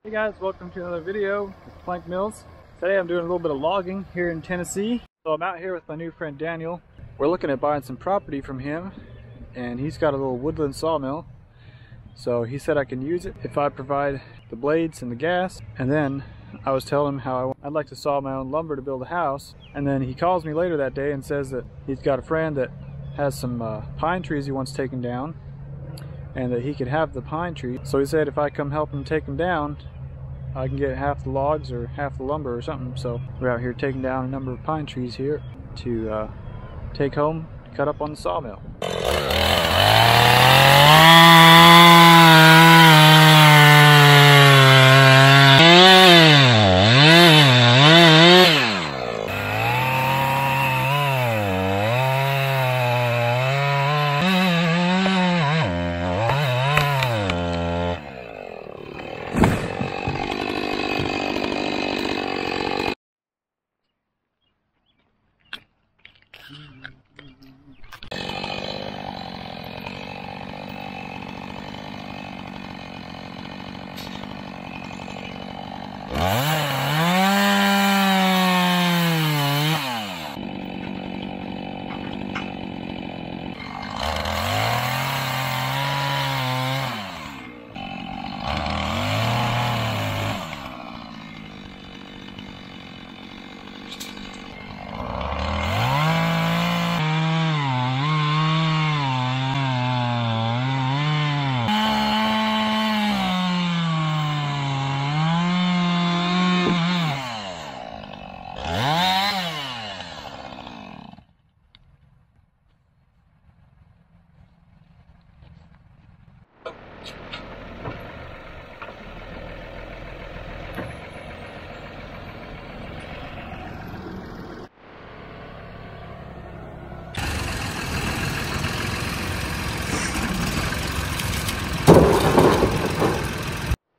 Hey guys, welcome to another video with Plank Mills. Today I'm doing a little bit of logging here in Tennessee. So I'm out here with my new friend Daniel. We're looking at buying some property from him, and he's got a little woodland sawmill. So he said I can use it if I provide the blades and the gas. And then I was telling him how I'd like to saw my own lumber to build a house. And then he calls me later that day and says that he's got a friend that has some pine trees he wants taken down, and that he could have the pine tree. So he said if I come help him take them down, I can get half the logs or half the lumber or something. So we're out here taking down a number of pine trees here to take home, cut up on the sawmill.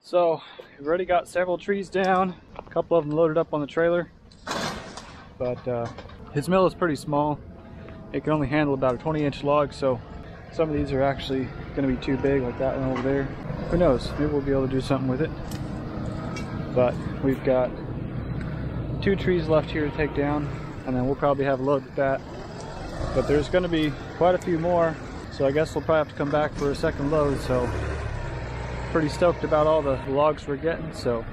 So we've already got several trees down, a couple of them loaded up on the trailer, but his mill is pretty small. It can only handle about a 20-inch log, so some of these are actually going to be too big, like that one over there. Who knows, maybe we'll be able to do something with it. But we've got 2 trees left here to take down, and then we'll probably have a load at that. But there's going to be quite a few more, so I guess we'll probably have to come back for a second load. So pretty stoked about all the logs we're getting. So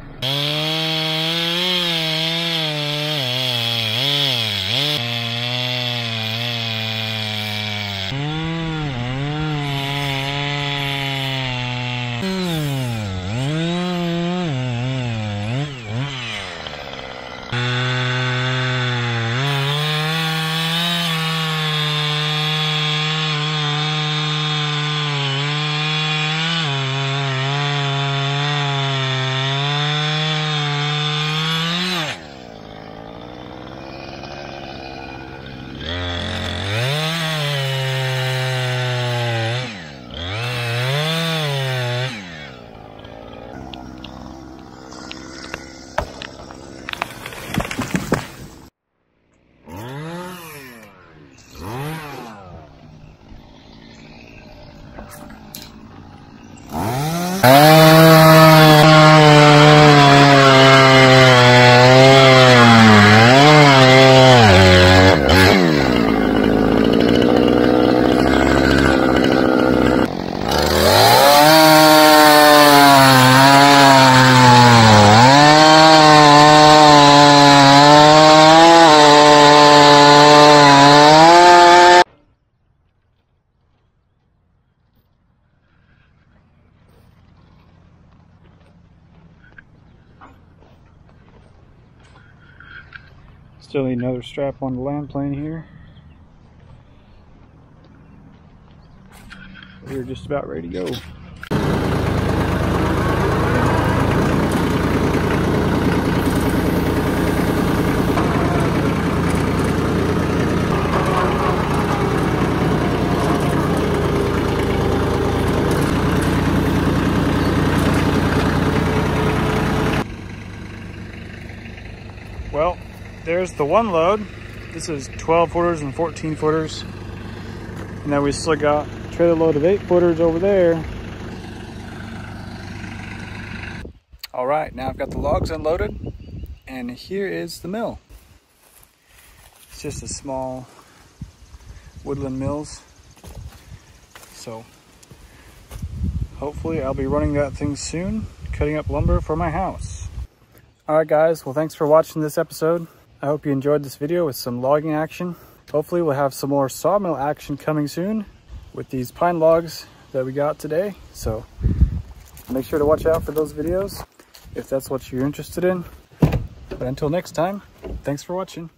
still need another strap on the land plane here. We're just about ready to go. Well, there's the one load. This is 12 footers and 14 footers. And then we still got a trailer load of 8 footers over there. All right, now I've got the logs unloaded, and here is the mill. It's just a small woodland mills. So hopefully I'll be running that thing soon, cutting up lumber for my house. All right guys, well thanks for watching this episode. I hope you enjoyed this video with some logging action. Hopefully we'll have some more sawmill action coming soon with these pine logs that we got today. So make sure to watch out for those videos if that's what you're interested in. But until next time, thanks for watching.